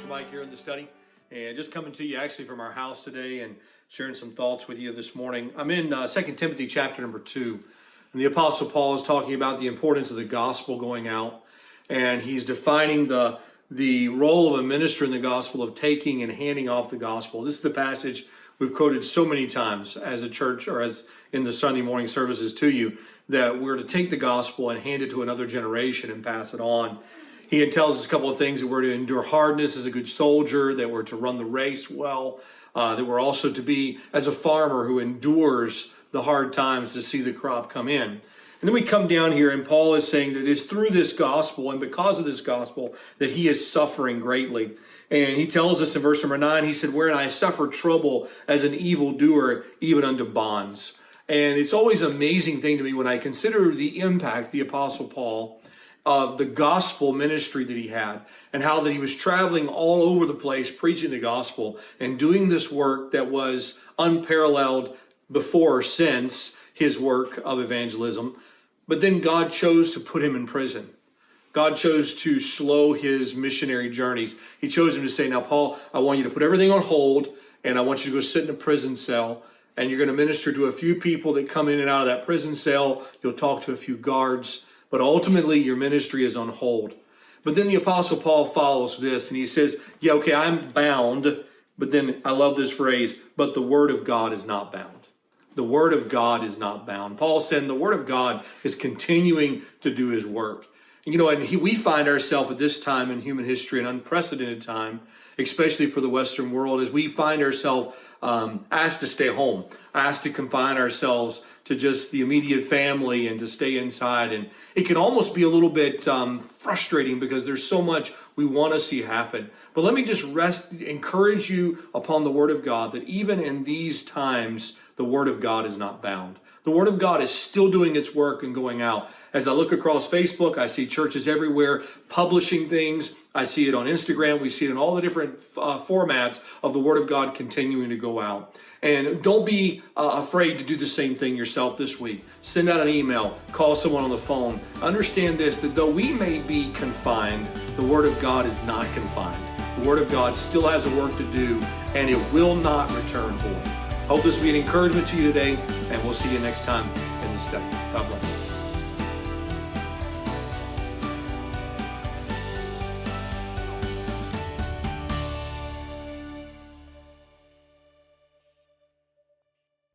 Pastor Mike here in the study, and just coming to you actually from our house today and sharing some thoughts with you this morning. I'm in 2 Timothy chapter number 2, and the Apostle Paul is talking about the importance of the gospel going out, and he's defining the role of a minister in the gospel of taking and handing off the gospel. This is the passage we've quoted so many times as a church or as in the Sunday morning services to you, that we're to take the gospel and hand it to another generation and pass it on. He tells us a couple of things: that we're to endure hardness as a good soldier, that we're to run the race well, that we're also to be as a farmer who endures the hard times to see the crop come in. And then we come down here, and Paul is saying that it's through this gospel and because of this gospel that he is suffering greatly. And he tells us in verse number 9, he said, "Wherein I suffer trouble as an evildoer, even unto bonds." And it's always an amazing thing to me when I consider the impact, the Apostle Paul, of the gospel ministry that he had, and how that he was traveling all over the place preaching the gospel and doing this work that was unparalleled before or since his work of evangelism. But then God chose to put him in prison. God chose to slow his missionary journeys. He chose him to say, "Now, Paul, I want you to put everything on hold, and I want you to go sit in a prison cell, and you're going to minister to a few people that come in and out of that prison cell. You'll talk to a few guards, but ultimately your ministry is on hold." But then the Apostle Paul follows this, and he says, yeah, okay, I'm bound, but then I love this phrase, but the word of God is not bound. The word of God is not bound. Paul said the word of God is continuing to do his work. You know, and we find ourselves at this time in human history, an unprecedented time, especially for the Western world, as we find ourselves asked to stay home, asked to confine ourselves to just the immediate family and to stay inside. And it can almost be a little bit frustrating because there's so much we want to see happen. But let me just encourage you upon the word of God that even in these times, the word of God is not bound. The word of God is still doing its work and going out. As I look across Facebook, I see churches everywhere publishing things. I see it on Instagram. We see it in all the different formats of the word of God continuing to go out. And don't be afraid to do the same thing yourself this week. Send out an email, call someone on the phone. Understand this, that though we may be confined, the word of God is not confined. The word of God still has a work to do, and it will not return void. Hope this will be an encouragement to you today, and we'll see you next time in the study. God bless.